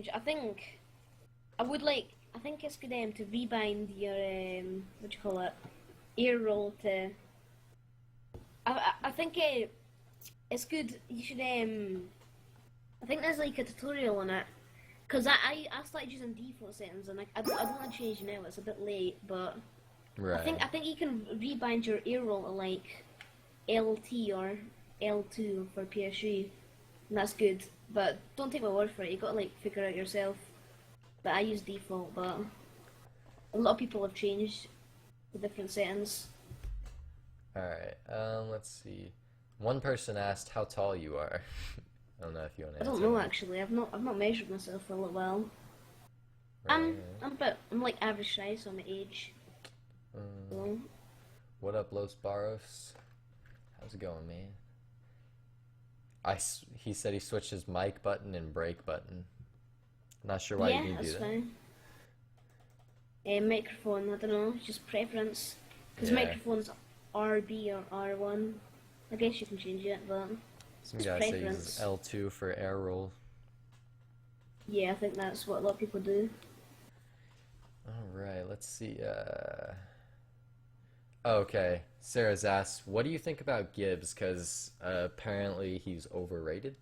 change. I think I think it's good to rebind your what do you call it, air roll to. I think it's good. You should I think there's like a tutorial on it. Cause I started using default settings and I don't want to change now. It's a bit late, but Right. I think you can rebind your air roll to like LT or L2 for PS3, and that's good. But don't take my word for it. You gotta like figure it out yourself. But I use default. But a lot of people have changed the different settings. Alright, let's see. One person asked how tall you are. I don't know if you want to I don't answer know that. actually. I've not measured myself for a little while. Right. I'm like average size on my age. So, What up, Los Barros? How's it going, man? He said he switched his mic button and brake button. Not sure why yeah, you need to do that's that. fine. Microphone, I don't know, just preference. Because Yeah. microphone's RB or R1. I guess you can change it, but Some it's guy said he uses preference. L2 for air roll. Yeah, I think that's what a lot of people do. Alright, let's see. Okay, Sarah's asked, what do you think about Gibbs? Because apparently he's overrated.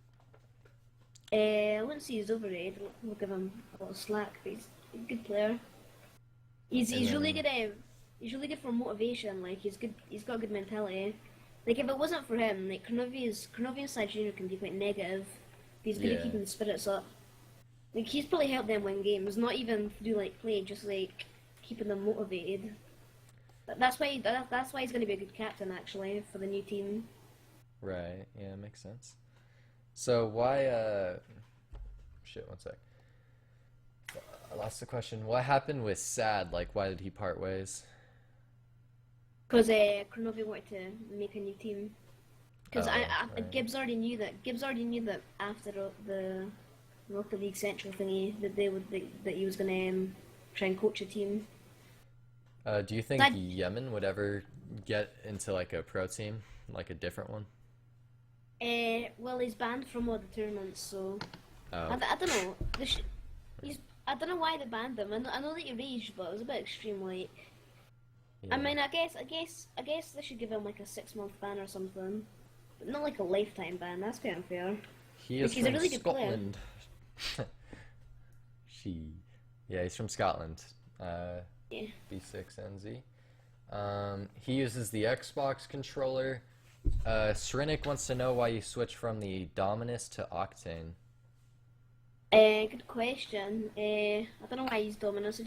I wouldn't say he's overrated. We'll give him a lot of slack, but he's a good player. And He's really then, good. He's really good for motivation. Like he's good. He's got a good mentality. Like if it wasn't for him, like Kronovia's side junior can be quite negative. He's good at yeah, keeping the spirits up. Like he's probably helped them win games, not even through like play, just like keeping them motivated. That's why he's going to be a good captain actually for the new team. right, yeah, makes sense. So why, shit, one sec. I lost the question. What happened with Sad? Like, why did he part ways? Because Kronovia wanted to make a new team. Because Oh, right. Gibbs already knew that after the Rocket League Central thingy that he was gonna try and coach a team. Do you So think Yemen would ever get into like a pro team, like a different one? well, he's banned from all the tournaments, so Oh, I don't know. He's I don't know why they banned him. I know that he raged, but it was a bit extreme. Like, I yeah. mean, I guess they should give him like a 6 month ban or something, but not like a lifetime ban. That's kind of unfair. He Like is he's a from really good player. Scotland. She, yeah, he's from Scotland. Uh, Yeah. B6NZ. He uses the Xbox controller. Srinik wants to know why you switched from the Dominus to Octane. Good question. I don't know why he's Dominus.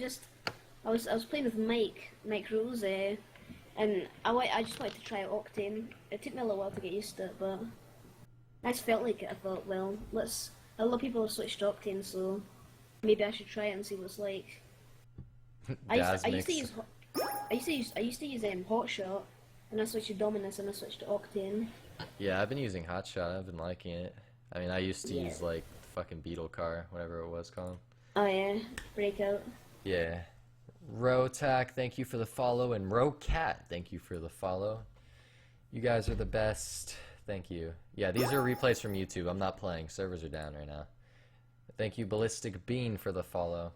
I was playing with Mike Rose, and I just wanted to try Octane. It took me a little while to get used to it, but I just felt like it. I thought, well, let's. A lot of people have switched to Octane, so maybe I should try it and see what it's like. Daz I used to mix. use I used to use Hotshot, and I switched to Dominus, and I switched to Octane. Yeah, I've been using Hotshot. I've been liking it. I mean, I used to Yeah. use like fucking Beetle Car, whatever it was called. Oh yeah, Breakout. Yeah. Rotac, thank you for the follow, and Rocat, thank you for the follow. You guys are the best. Thank you. Yeah, these are replays from YouTube. I'm not playing. Servers are down right now. Thank you, Ballistic Bean, for the follow.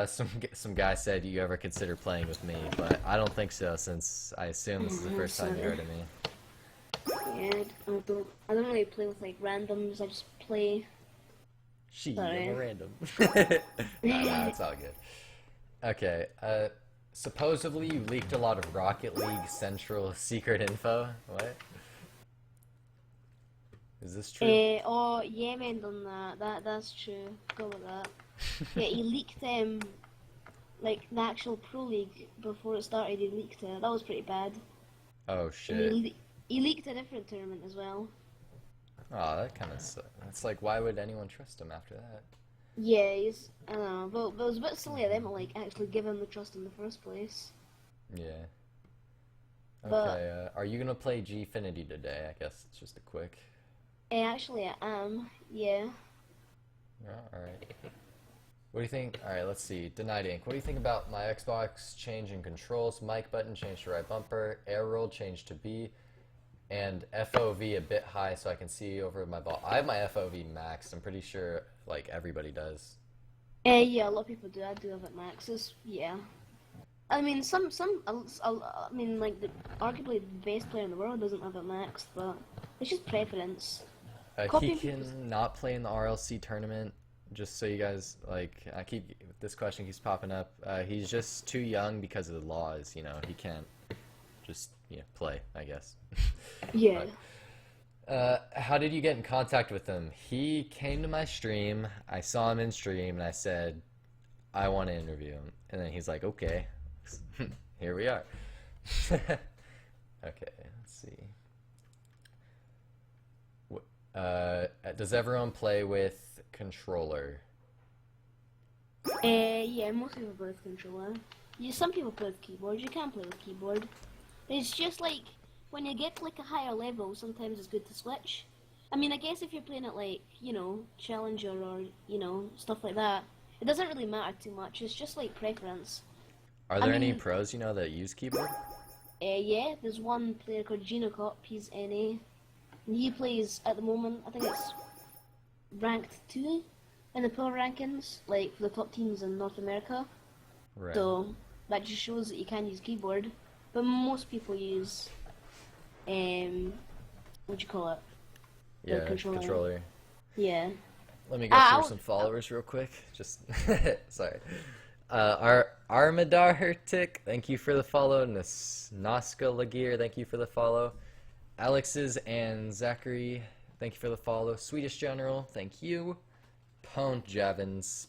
Some guy said, "Do you ever consider playing with me?" But I don't think so, since I assume this is the first time you Sorry. heard of me. Yeah, I don't really play with like randoms. I just play. I'm a Sorry. random. Nah, it's all good. Okay, supposedly you leaked a lot of Rocket League Central secret info. What? Is this true? Oh, Yemen done that. That's true. Go with that. Yeah, he leaked like the actual pro league before it started. He leaked it. That was pretty bad. Oh And shit. he leaked a different tournament as well. Oh, that kind of sucks. It's like, why would anyone trust him after that? Yeah, I don't know, but it was a bit silly of them to like actually give him the trust in the first place. Yeah. But Okay, are you gonna play Gfinity today? I guess it's just a quick. actually, I am. Yeah. Yeah, alright. What do you think? Alright, let's see. deniedinc. What do you think about my Xbox change in controls? Mic button changed to right bumper. Air roll changed to B. and FOV a bit high so I can see over my ball. I have my FOV maxed. I'm pretty sure like everybody does. Yeah, a lot of people do. I do have it maxes. Yeah. I mean, I mean, like, arguably the best player in the world doesn't have it maxed, but it's just preference. He Copying can people's... not play in the RLC tournament. Just so you guys like, this question keeps popping up. He's just too young because of the laws. You know, he can't just play. I guess. Yeah. How did you get in contact with him? He came to my stream. I saw him in stream, and I said, I want to interview him. And then he's like, okay, here we are. Okay, let's see. Does everyone play with controller? Yeah, most people play with controller. Some people play with keyboard. You can play with keyboard. It's just like, when you get to like a higher level, sometimes it's good to switch. I mean, I guess if you're playing at like, Challenger or, stuff like that, it doesn't really matter too much. It's just like preference. Are there any pros that use keyboard? Yeah, there's one player called Genocop, he's NA. And he plays, at the moment, I think it's ranked 2 in the pro rankings, like for the top teams in North America. Right. So, that just shows that you can use keyboard. But most people use, what do you call it? Yeah, controller. Yeah. Let me go through some followers real quick. Just, sorry. Armadar Tick, thank you for the follow. Naska Lagir, thank you for the follow. Alex's and Zachary, thank you for the follow. Swedish General, thank you. Pont Javins,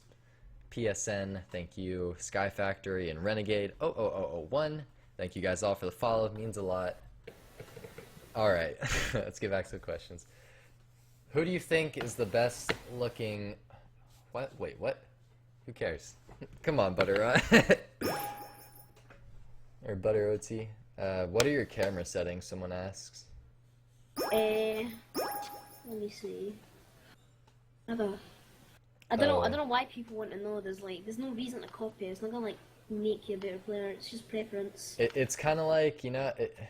PSN, thank you. Sky Factory and Renegade 00001, thank you guys all for the follow. It means a lot. Alright, let's get back to the questions. Who do you think is the best looking... What? Wait, what? Who cares? Come on, Butter. Or Butter OT. What are your camera settings, someone asks? Let me see. I don't know why people want to know. There's no reason to copy it. It's not gonna make you a better player. It's just preference. It's kind of like,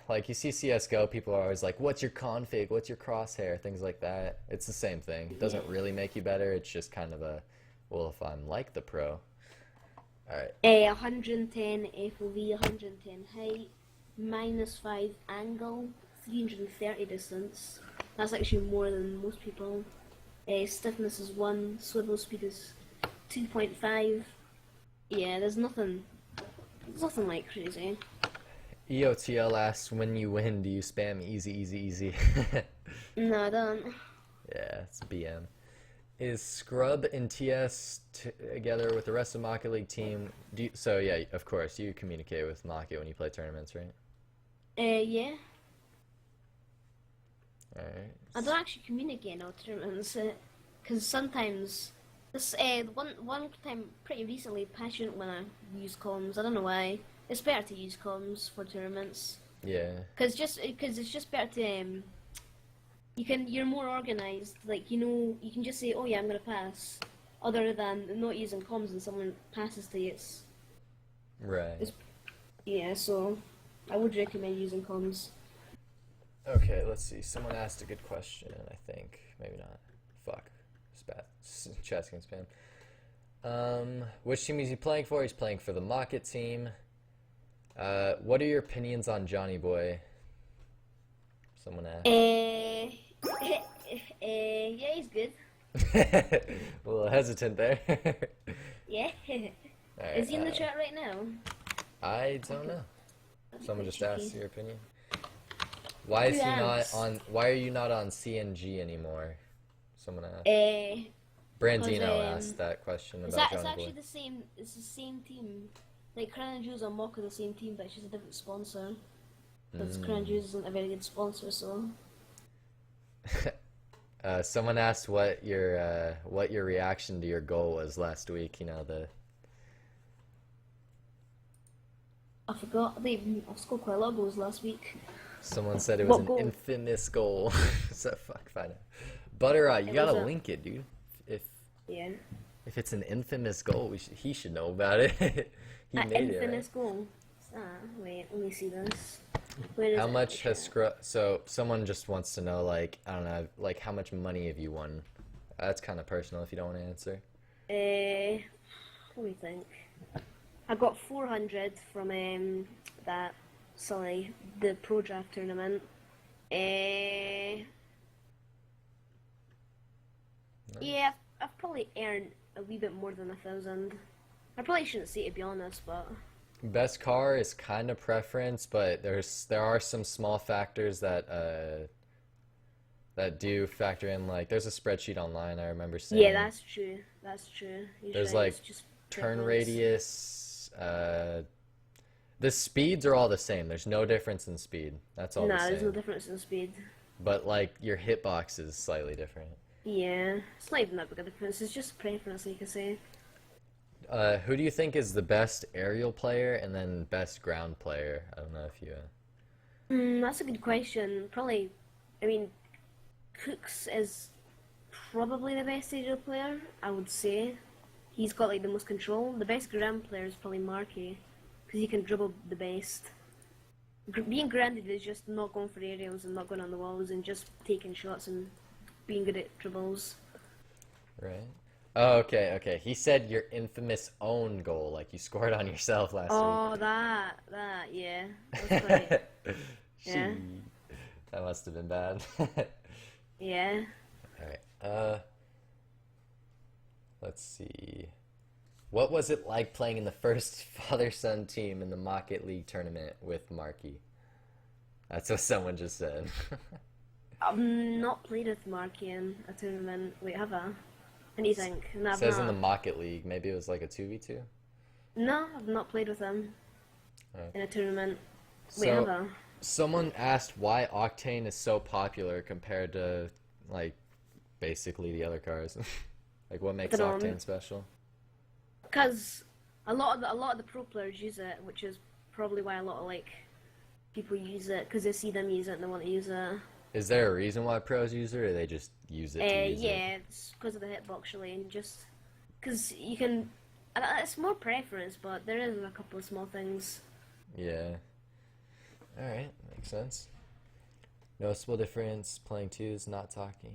like you see CSGO, people are always like, what's your config? What's your crosshair? Things like that. It's the same thing. It doesn't really make you better. It's just kind of a, well, if I'm like the pro. Alright. 110 FOV, 110 height, -5 angle, 330 distance. That's actually more than most people. Stiffness is 1, swivel speed is 2.5. Yeah, there's nothing like crazy. EOTL asks, when you win, do you spam easy, easy, easy? No, I don't. Yeah, it's BM. Is Scrub and TS together with the rest of the Maka League team? So yeah, of course, you communicate with Maka when you play tournaments, right? Yeah. Alright. I don't actually communicate in all tournaments, because sometimes, one time pretty recently, Patch didn't want to use comms. I don't know why. It's better to use comms for tournaments. Yeah. Because it's just better to, you're more organized. Like, you can just say, oh yeah, I'm gonna pass, other than not using comms and someone passes to you. Right. Yeah, so I would recommend using comms. Okay, let's see. Someone asked a good question, I think. Maybe not. Fuck. Chat's getting spam. Which team is he playing for? He's playing for the Mocket team. What are your opinions on Johnny Boy? Someone asked. Yeah, he's good. A little hesitant there. Yeah. Right, Is he in the chat right now? I don't know. Someone just asked your opinion. Why is he not on? Why are you not on CNG anymore? Someone asked. Brandino asked that question about Johnny Boy. It's actually the same. It's the same team. Like Crown and Jewels and Mock are the same team, but it's just a different sponsor. Because Crown and Jewels isn't a very good sponsor, so. Someone asked what your reaction to your goal was last week. I forgot. I've scored quite a lot of goals last week. Someone said it was an infamous goal. So fuck, fine. Butter, you gotta link it, dude. If it's an infamous goal, he should know about it. He made it. Infamous goal. Wait, let me see this. Where is How it? much has So someone just wants to know, like, I don't know, like how much money have you won? That's kind of personal if you don't want to answer. What do you think? I got 400 from that, sorry, the Pro Draft tournament. Uh, yeah, I've probably earned a wee bit more than 1,000. I probably shouldn't say, to be honest, but Best car is kind of preference, but there are some small factors that do factor in. Like, there's a spreadsheet online I remember yeah, seeing. that's true. That's true. He's There's right. like It's just turn preference. radius. The speeds are all the same. There's no difference in speed. That's all the Nah, there's no same. difference in speed. But like your hitbox is slightly different. Yeah, it's not even that big a difference. It's just preference, like I say. Who do you think is the best aerial player and then best ground player? I don't know if you. That's a good question. Probably, I mean, Cooks is probably the best aerial player, I would say. He's got like the most control. The best ground player is probably Marky, because he can dribble the best. Being grounded is just not going for aerials and not going on the walls and just taking shots and being good at dribbles. Right. Oh, okay, okay. He said your infamous own goal, like you scored on yourself last Oh, that, yeah. That's quite, week. yeah, She. That must have been bad. yeah. All right. Let's see. What was it like playing in the first father-son team in the Market League tournament with Marky? That's what someone just said. I've not played with Marky in a tournament. Wait, have I? Anything? No, I've Says in the not. Market League, maybe it was like a 2v2. No, I've not played with him Alright. in a tournament. Wait, have So, I? someone asked why Octane is so popular compared to, like, basically the other cars. Like, what makes Don't know. Octane special? Because a lot of the pro players use it, which is probably why a lot of like people use it because they see them use it and they want to use it. Is there a reason why pros use it, or they just use it to use it? Yeah, it's because of the hitbox really, and just because you can. It's more preference, but there is a couple of small things. Yeah. Alright, makes sense. Noticeable difference, playing twos, not talking.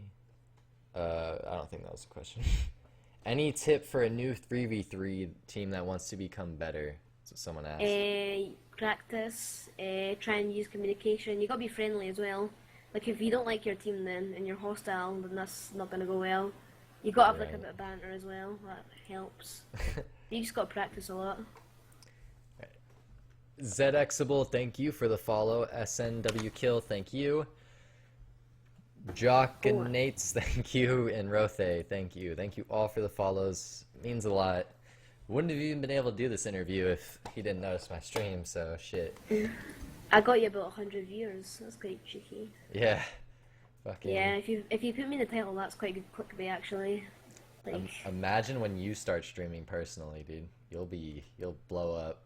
I don't think that was a question. Any tip for a new 3v3 team that wants to become better? That's what someone asked. Practice. Try and use communication. You gotta be friendly as well. Like if you don't like your team then and you're hostile, then that's not gonna go well. You gotta have like a Right. bit of banter as well. That helps. You just gotta practice a lot. ZXable, thank you for the follow. SNW Kill, thank you. Jock Oh, and Nates, thank you. And Rothe, thank you. Thank you all for the follows. It means a lot. Wouldn't have even been able to do this interview if he didn't notice my stream, so shit. I got you about 100 viewers. That's quite cheeky. Yeah. Fucking. Yeah, if you put me in the title, that's quite good clickbait actually. Like, Imagine when you start streaming personally, dude. You'll blow up.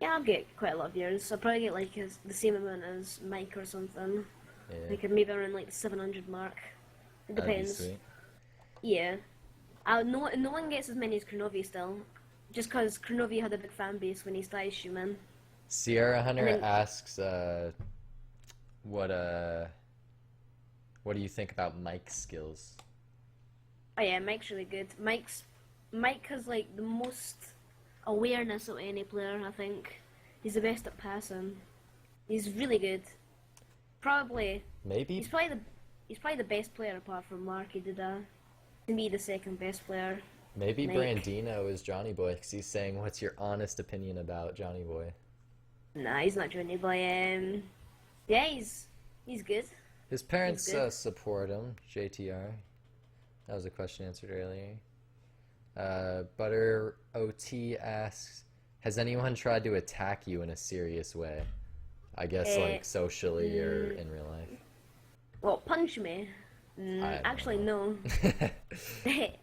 yeah, I'll get quite a lot of viewers. I'll probably get like the same amount as Mike or something. Yeah, Like maybe around like the 700 mark. It that'd be depends. sweet. Yeah. No one gets as many as Kronovi still. Just because Kronovi had a big fan base when he started streaming. Sierra Hunter And then- asks, what what do you think about Mike's skills? Oh yeah, Mike's really good. Mike has like the most awareness of any player, I think. He's the best at passing. He's really good. Probably Maybe he's probably the best player apart from Marky Dida. To me, the second best player. Mike. Brandino is Johnny Boy because he's saying, "What's your honest opinion about Johnny Boy?" Nah, he's not Johnny Boy. Yeah, he's good. His parents He's good. support him. JTR. That was a question answered earlier. Butter OT asks, "Has anyone tried to attack you in a serious way? I guess like socially or in real life." Well, punch me. I don't Actually, know. no.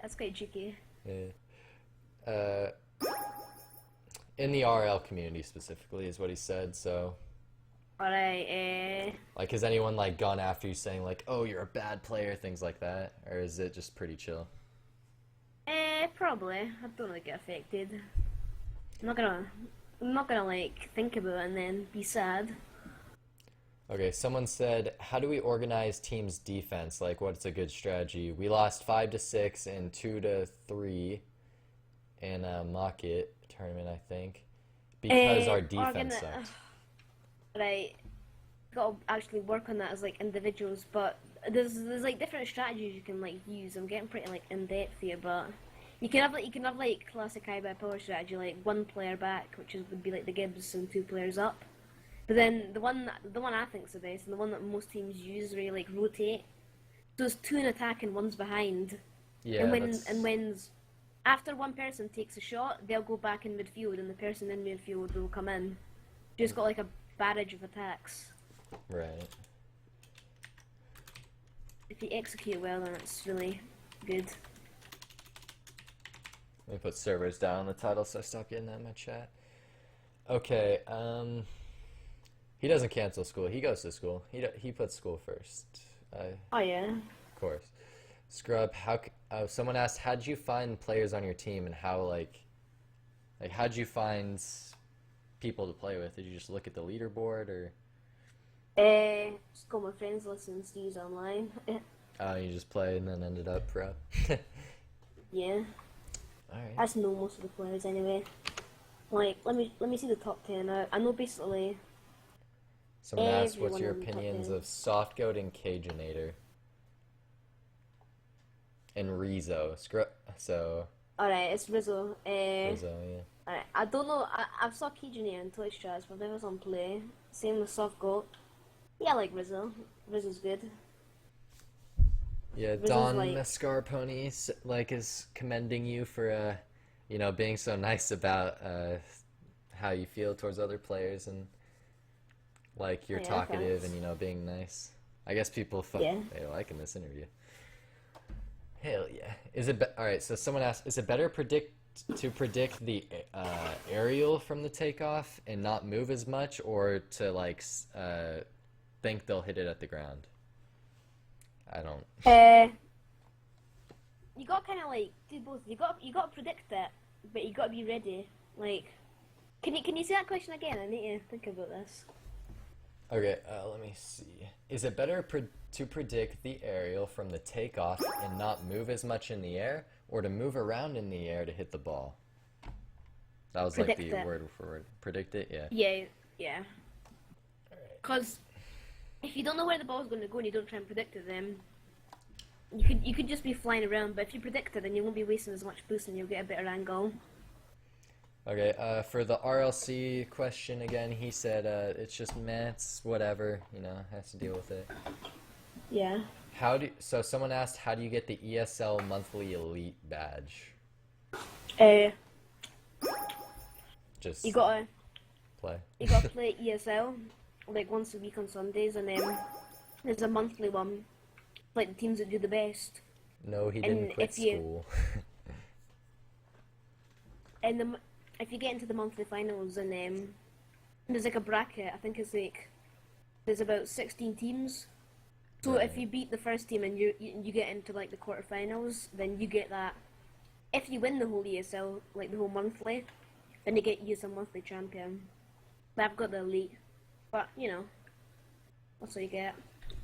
That's quite cheeky. Yeah. In the RL community specifically is what he said. So, Alright, like, has anyone like gone after you saying like, "Oh, you're a bad player," things like that, or is it just pretty chill? probably. I don't really get affected. I'm not gonna like think about it and then be sad. Okay, someone said, how do we organize teams' defense? Like, what's a good strategy? We lost 5-6 and 2-3 in a Mocket tournament, I think, because our defense sucked. Right, got to actually work on that as like individuals, but there's like different strategies you can like use. I'm getting pretty like in depth here, but you can have classic high by power strategy, like one player back, which would be like the Gibbs and two players up. But then the one I think's the best, and the one that most teams use, where you like rotate. So it's two in attack and one's behind, and Yeah, that's when's after one person takes a shot, they'll go back in midfield, and the person in midfield will come in. Just got like a barrage of attacks. right. If you execute well, then it's really good. Let me put servers down in the title so I stop getting that in my chat. Okay, he doesn't cancel school. He goes to school. He puts school first. Oh yeah. Of course. Scrub, someone asked, how'd you find players on your team and how, how'd you find people to play with? Did you just look at the leaderboard or? Just got my friends list and Steve's online. You just played and then ended up pro? Yeah. Alright. I just know most of the players anyway. Like, let me see the top 10 out. I know basically Someone asked, what's everyone your in the top opinions 10. of Soft Goat and Cajanator? And Rizzo. Alright, it's Rizzo. Rizzo, yeah. Alright, I don't know. I've saw Kijun in Twitch chats, but I've never saw him play. Same with Soft Goat. Yeah, I like Rizzo. Rizzo's good. Yeah, Rizzo's Don like- Mascarpone is commending you for being so nice about how you feel towards other players and like you're Yeah, talkative thanks. and being nice. I guess people Yeah. they like in this interview. Hell yeah. All right, so someone asked, is it better to predict the aerial from the takeoff and not move as much, or to think they'll hit it at the ground? I don't. You got kind of like do both. You got to predict it, but you got to be ready. Like, can you say that question again? I need to think about this. Okay, let me see. Is it better to predict the aerial from the takeoff and not move as much in the air, or to move around in the air to hit the ball? That was Predict like the it. word for word. Predict it, yeah. Yeah. Because if you don't know where the ball's going to go and you don't try and predict it, then you could just be flying around. But if you predict it, then you won't be wasting as much boost and you'll get a better angle. Okay, for the RLC question again, he said it's just meh, it's whatever, has to deal with it. Yeah. So someone asked, how do you get the ESL monthly elite badge? Just You gotta play. play ESL like once a week on Sundays, and then there's a monthly one, like the teams that do the best. No, he And didn't quit if you- school. And if you get into the monthly finals, and there's like a bracket. I think it's like there's about 16 teams. So if Right. you beat the first team and you get into like the quarterfinals, then you get that. If you win the whole ESL, like the whole monthly, then you get ESL monthly champion. But I've got the elite, but that's what you get.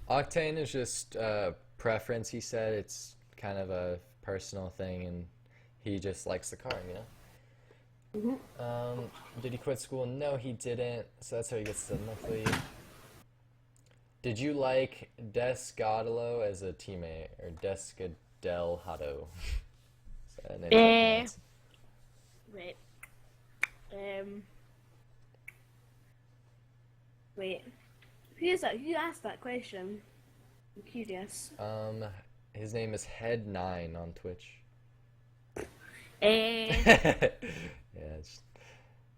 Octane is just preference, he said. It's kind of a personal thing, and he just likes the car, Did he quit school? No, he didn't. So that's how he gets the monthly. Did you like Descadalo as a teammate, or Descadelhado? Wait. Wait. Who is that? Who asked that question? I'm curious. His name is Head9 on Twitch. Yeah,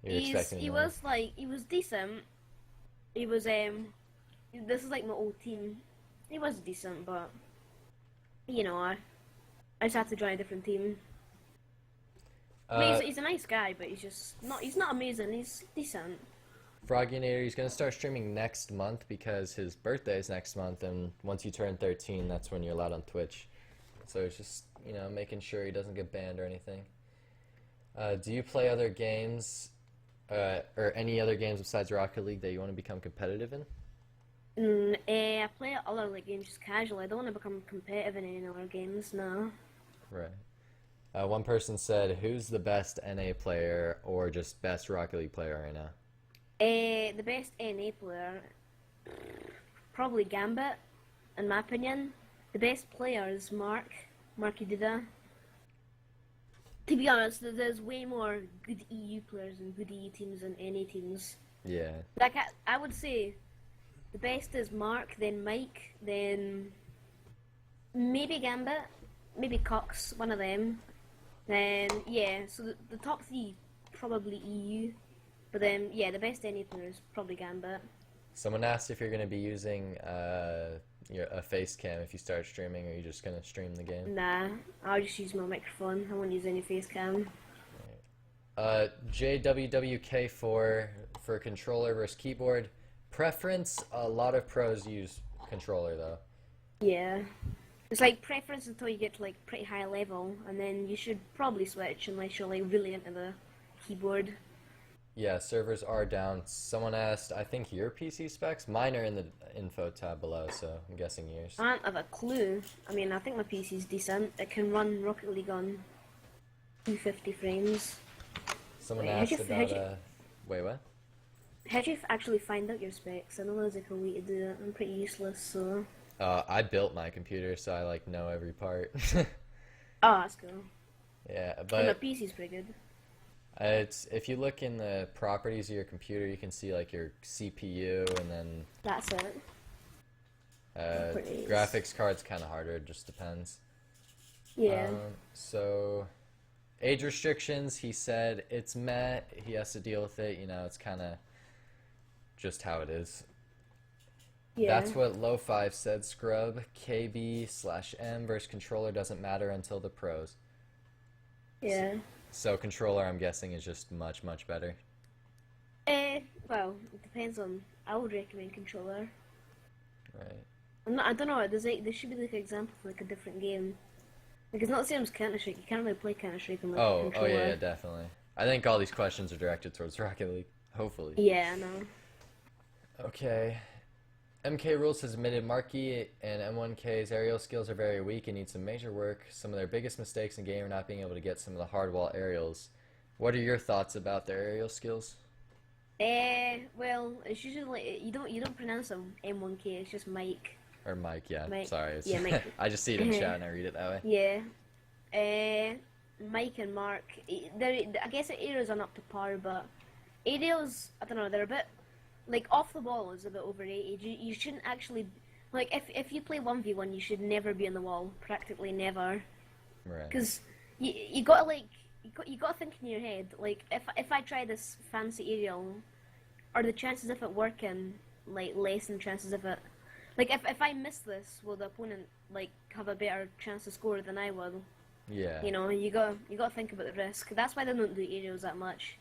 you're expecting He that. he was decent. He was this is like my old team. He was decent, but I just had to join a different team. I mean, he's a nice guy, but he's not amazing. He's decent. Froginator, he's gonna start streaming next month because his birthday is next month, and once you turn 13, that's when you're allowed on Twitch. So it's just making sure he doesn't get banned or anything. Do you play other games, or any other games besides Rocket League that you want to become competitive in? I play other like games just casually. I don't want to become competitive in any other games. No. Right. One person said, "Who's the best NA player or just best Rocket League player right now?" The best NA player, probably Gambit, in my opinion. The best player is Marky Duda. To be honest, there's way more good EU players and good EU teams than NA teams. Yeah. Like I would say, the best is Mark, then Mike, then maybe Gambit, maybe Cox, one of them. Then yeah, so the top three probably EU, but then yeah, the best NA player is probably Gambit. Someone asked if you're going to be using a face cam if you start streaming, or are you just going to stream the game? Nah, I'll just use my microphone. I won't use any face cam. JWWK for controller versus keyboard. Preference, a lot of pros use controller though. Yeah. It's like preference until you get to like pretty high level, and then you should probably switch unless you're like really into the keyboard. Yeah, servers are down. Someone asked, I think your PC specs? Mine are in the info tab below, so I'm guessing yours. I don't have a clue. I mean, I think my PC's decent. It can run Rocket League on 250 frames. Someone Wait, asked about, wait, what? How do you actually find out your specs? I know there's like a way to do it. I'm pretty useless, so... I built my computer, so I like know every part. Oh, that's cool. Yeah, And my but PC's pretty good. it's if you look in the properties of your computer, you can see like your CPU, and then That's it. Properties. graphics card's kind of harder. It just depends. Yeah. So age restrictions, he said it's met. He has to deal with it. You know, it's kind of just how it is. Yeah. That's what Low5 said. Scrub KB/M versus controller doesn't matter until the pros. Yeah. So controller, I'm guessing, is just much better. Well, it depends on... I would recommend controller. Right. I don't know, there should be like an example for like a different game. Like it's not the same as Counter-Strike, you can't really play Counter-Strike on like a Oh controller. yeah, definitely. I think all these questions are directed towards Rocket League. Hopefully. Yeah, I know. Okay. MK Rules has admitted Marky and M1K's aerial skills are very weak and need some major work. Some of their biggest mistakes in game are not being able to get some of the hardwall aerials. What are your thoughts about their aerial skills? Well, it's usually like, you don't pronounce them M1K, it's just Mike. Or Mike, yeah. Mike. Sorry. Yeah, Mike. I just see it in chat and I read it that way. Yeah. Mike and Mark, I guess the aerials aren't up to par, but aerials, I don't know, they're a bit, like, off the wall is a bit overrated. You shouldn't actually, like, if you play 1v1, you should never be on the wall, practically never. Right. Because you gotta, like, you gotta think in your head, like, if I try this fancy aerial, are the chances of it working, like, less than chances of it, like, if I miss this, will the opponent, like, have a better chance to score than I will? Yeah. You know, you gotta think about the risk. That's why they don't do aerials that much.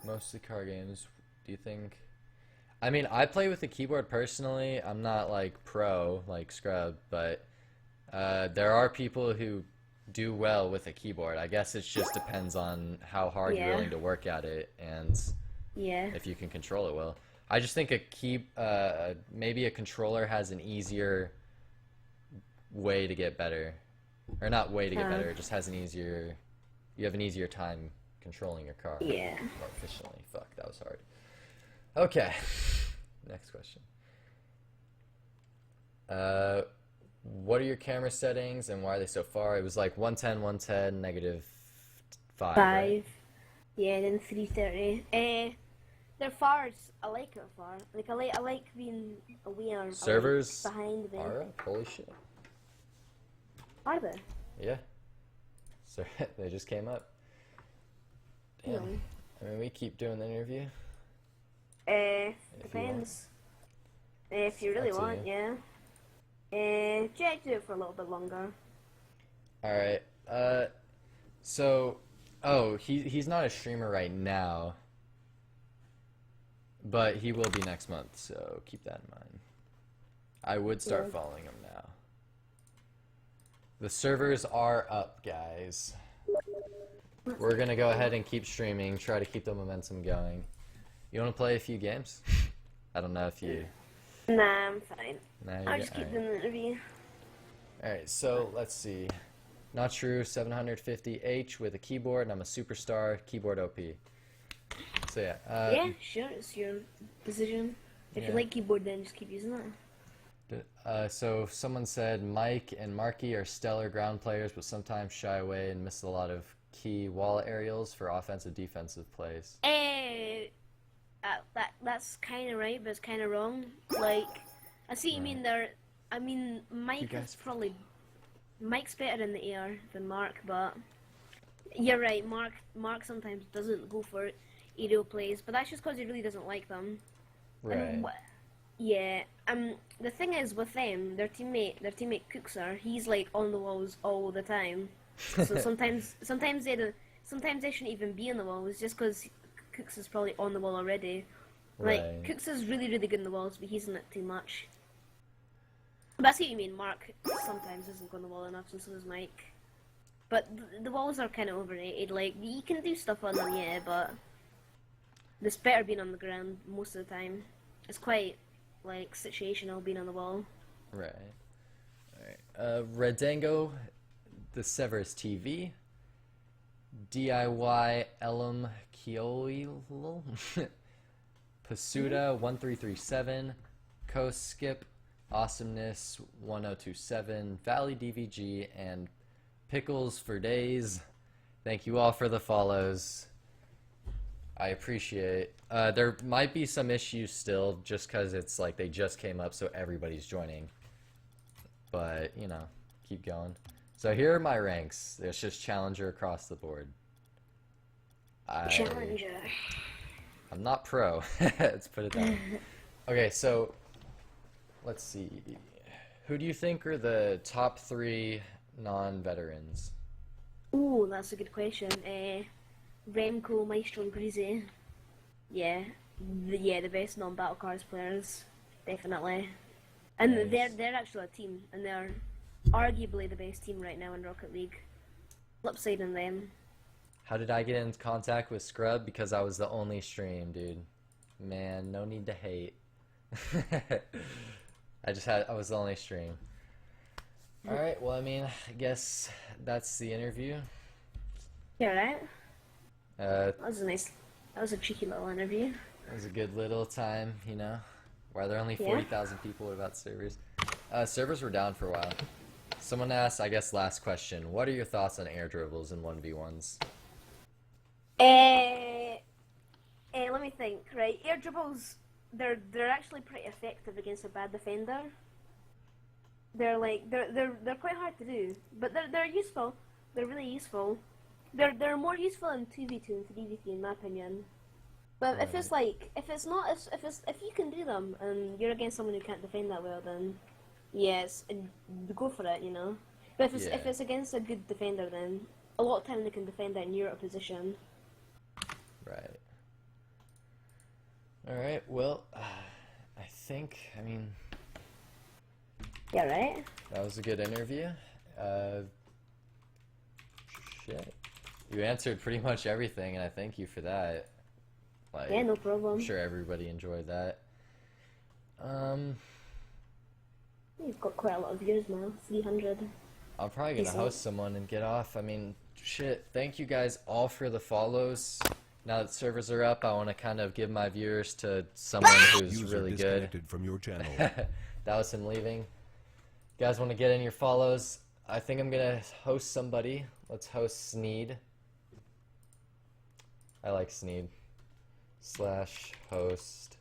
Mostly car games, do you think? I mean, I play with the keyboard personally. I'm not like pro like Scrub, but there are people who do well with a keyboard. I guess it just depends on how hard you're Yeah. willing to work at it and Yeah. if you can control it well. I just think maybe a controller has an easier way to get better, or not way to get better. It just has you have an easier time controlling your car. Yeah. More efficiently. Fuck, that was hard. Okay. Next question. What are your camera settings and why are they so far? It was like 110, 110, -5. Right? Yeah, and then 330. They're far. I like it far. Like I like being aware. Servers behind me. are up? Holy shit. Are they? Yeah. So they just came up. Damn. No. I mean, we keep doing the interview. Depends. If you really Up to want, you. yeah. Jack, do it for a little bit longer. Alright. He's not a streamer right now. But he will be next month, so keep that in mind. I would start Yeah. following him now. The servers are up, guys. We're gonna go ahead and keep streaming, try to keep the momentum going. You wanna play a few games? I don't know if you. Nah, I'm fine. Nah, I'll you're just good. keep doing the interview. All right, so let's see. Not true. 750H with a keyboard, and I'm a superstar keyboard OP. So yeah. Yeah, sure, it's your decision. If you Yeah. like keyboard, then just keep using it. So someone said Mike and Marky are stellar ground players, but sometimes shy away and miss a lot of key wall aerials for offensive defensive plays. That's kind of right, but it's kind of wrong. Like, I see what you mean there. I mean, Mike is probably Mike's better in the air than Mark, but you're right. Mark sometimes doesn't go for aerial plays, but that's just because he really doesn't like them. Right. Yeah. The thing is with them, their teammate Cooksar, he's like on the walls all the time. So sometimes they shouldn't even be on the walls just because Cooks is probably on the wall already. Like Right. Cooks is really good in the walls, but he's in it too much. But I see what you mean. Mark sometimes isn't on the wall enough, and so does Mike. But the walls are kind of overrated. Like you can do stuff on them, yeah, but it's better being on the ground most of the time. It's quite like situational being on the wall. Right. All right. Redango, the Severus TV, DIY Elam Kioil, Pasuda 1337, Coast Skip, Awesomeness 1027, Valley DVG, and Pickles for Days. Thank you all for the follows. I appreciate. There might be some issues still, just because it's like they just came up, so everybody's joining. But you know, keep going. So here are my ranks. There's just challenger across the board. Challenger. I'm not pro. Let's put it down. Okay, so let's see. Who do you think are the top 3 non-veterans? Ooh, that's a good question. Remco, Maestro, and Greasy. Yeah, the best non-battle cards players, definitely. And Nice. they're actually a team, and they're arguably the best team right now in Rocket League. Flip side on them. How did I get in contact with Scrub? Because I was the only stream, dude. Man, no need to hate. I was the only stream. Alright, well, I mean, I guess that's the interview. Yeah, right. It That was a cheeky little interview. was a good little time, you know. Why there are only 40,000 people, what about servers? Servers were down for a while. Someone asked, I guess last question, what are your thoughts on air dribbles in 1v1s? Let me think. Right, air dribbles. They're actually pretty effective against a bad defender. They're quite hard to do, but they're useful. They're really useful. They're more useful in 2v2 and 3v3 in my opinion. But if you can do them and you're against someone who can't defend that well, then yes, go for it, you know. But if it's against a good defender, then a lot of time they can defend that in your position. Right. Alright, well, I mean, Yeah, right. that was a good interview. Shit. You answered pretty much everything, and I thank you for that. Like, Yeah, no problem. I'm sure everybody enjoyed that. You've got quite a lot of views now, 300. I'm probably gonna host someone and get off. I mean, shit. Thank you guys all for the follows. Now that servers are up, I want to kind of give my viewers to someone who's User really good. disconnected from your channel. That was him leaving. You guys want to get in your follows? I think I'm gonna host somebody. Let's host Sneed. I like Sneed. /host